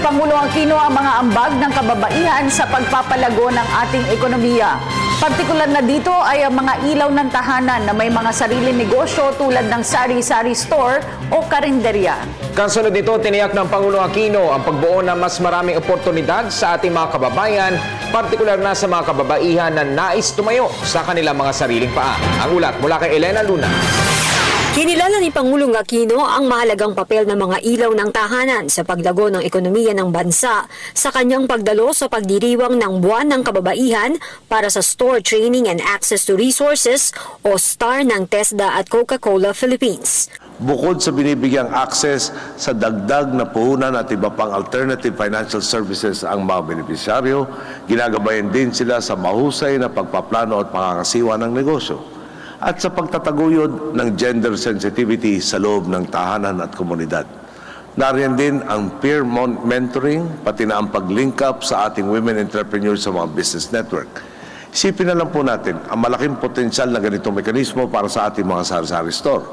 Pangulong Aquino ang mga ambag ng kababaihan sa pagpapalago ng ating ekonomiya. Partikular na dito ay ang mga ilaw ng tahanan na may mga sariling negosyo tulad ng sari-sari store o karinderya. Kasunod nito, tiniyak ng Pangulong Aquino ang pagbuo ng mas maraming oportunidad sa ating mga kababayan, partikular na sa mga kababaihan na nais tumayo sa kanilang mga sariling paa. Ang ulat mula kay Elena Luna. Kinilala ni Pangulong Aquino ang mahalagang papel ng mga ilaw ng tahanan sa paglago ng ekonomiya ng bansa sa kanyang pagdalo sa pagdiriwang ng Buwan ng Kababaihan para sa Store Training and Access to Resources o STAR ng TESDA at Coca-Cola Philippines. Bukod sa binibigyang access sa dagdag na puhunan at iba pang alternative financial services ang mga benepisyaryo, ginagabayan din sila sa mahusay na pagpaplano at pangangasiwa ng negosyo at sa pagtataguyod ng gender sensitivity sa loob ng tahanan at komunidad. Nariyan din ang peer mentoring, pati na ang pag-link up sa ating women entrepreneurs sa mga business network. Isipin na lang po natin ang malaking potensyal na ganitong mekanismo para sa ating mga sari-sari store.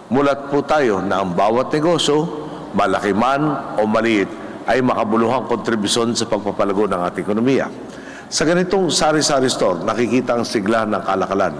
Mulat po tayo na ang bawat negosyo, malaki man o maliit, ay makabuluhang kontribusyon sa pagpapalago ng ating ekonomiya. Sa ganitong sari-sari store, nakikita ang sigla ng kalakalan.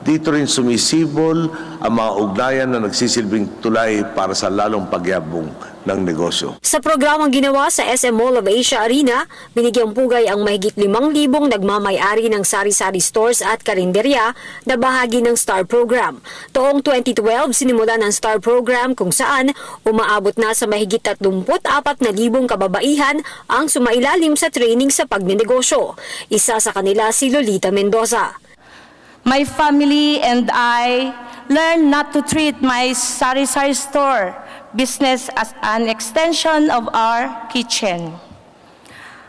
Dito rin sumisibol ang mga ugnayan na nagsisilbing tulay para sa lalong pagyabong ng negosyo. Sa programang ginawa sa SM Mall of Asia Arena, binigyang pugay ang mahigit 5,000 nagmamay-ari ng sari-sari stores at karinderya na bahagi ng STAR program. Toong 2012, sinimulan ang STAR program kung saan umaabot na sa mahigit 34,000 kababaihan ang sumailalim sa training sa pagnenegosyo. Isa sa kanila si Lolita Mendoza. My family and I learned not to treat my sari-sari store business as an extension of our kitchen.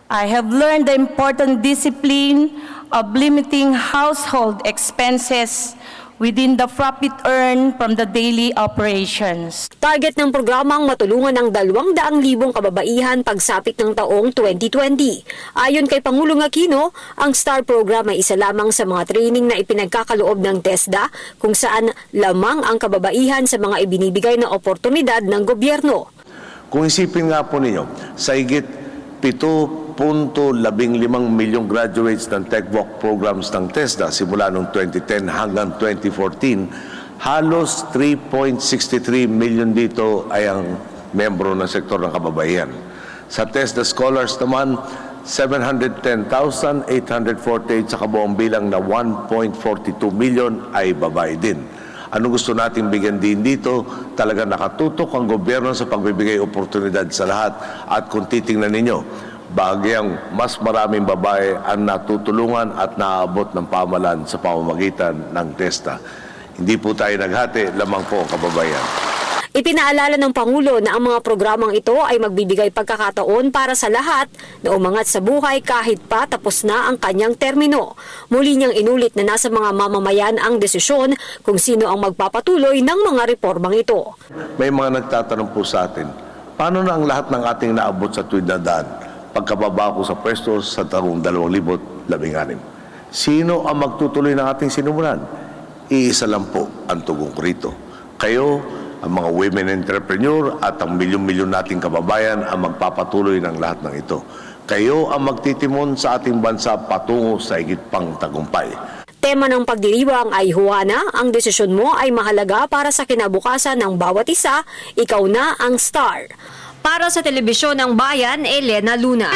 I have learned the important discipline of limiting household expenses within the profit earned from the daily operations. Target ng programang matulungan ng 200,000 kababaihan pagsapit ng taong 2020. Ayon kay Pangulong Aquino, ang STAR program ay isa lamang sa mga training na ipinagkakaloob ng TESDA kung saan lamang ang kababaihan sa mga ibinibigay na oportunidad ng gobyerno. Kung isipin nga po ninyo, sa higit 7.15 milyong graduates ng TechVoc programs ng TESDA simula noong 2010 hanggang 2014, halos 3.63 million dito ay ang membro ng sektor ng kababaihan. Sa TESDA Scholars naman, 710,848 sa kabuong bilang na 1.42 million ay babae din. Ano gusto nating bigyan din dito? Talaga nakatutok ang gobyerno sa pagbibigay oportunidad sa lahat. At kung titingnan ninyo, bagyang mas maraming babae ang natutulungan at naaabot ng pamahalaan sa pamamagitan ng TESDA. Hindi po tayo naghati, lamang po ang kababayan. Ipinaalala ng Pangulo na ang mga programang ito ay magbibigay pagkakataon para sa lahat na umangat sa buhay kahit pa tapos na ang kanyang termino. Muli niyang inulit na nasa mga mamamayan ang desisyon kung sino ang magpapatuloy ng mga reformang ito. May mga nagtatanong po sa atin, paano na ang lahat ng ating naabot sa tuwid na daan pagkababa ko sa pwesto sa taong 2016? Sino ang magtutuloy ng ating sinumulan? Iisa lang po ang tugon ko rito. Kayo, ang mga women entrepreneur at ang milyon-milyon nating kababayan ang magpapatuloy ng lahat ng ito. Kayo ang magtitimon sa ating bansa patungo sa higit pang tagumpay. Tema ng pagdiriwang ay Juana, ang desisyon mo ay mahalaga para sa kinabukasan ng bawat isa, ikaw na ang STAR. Para sa Telebisyon ng Bayan, Elena Luna.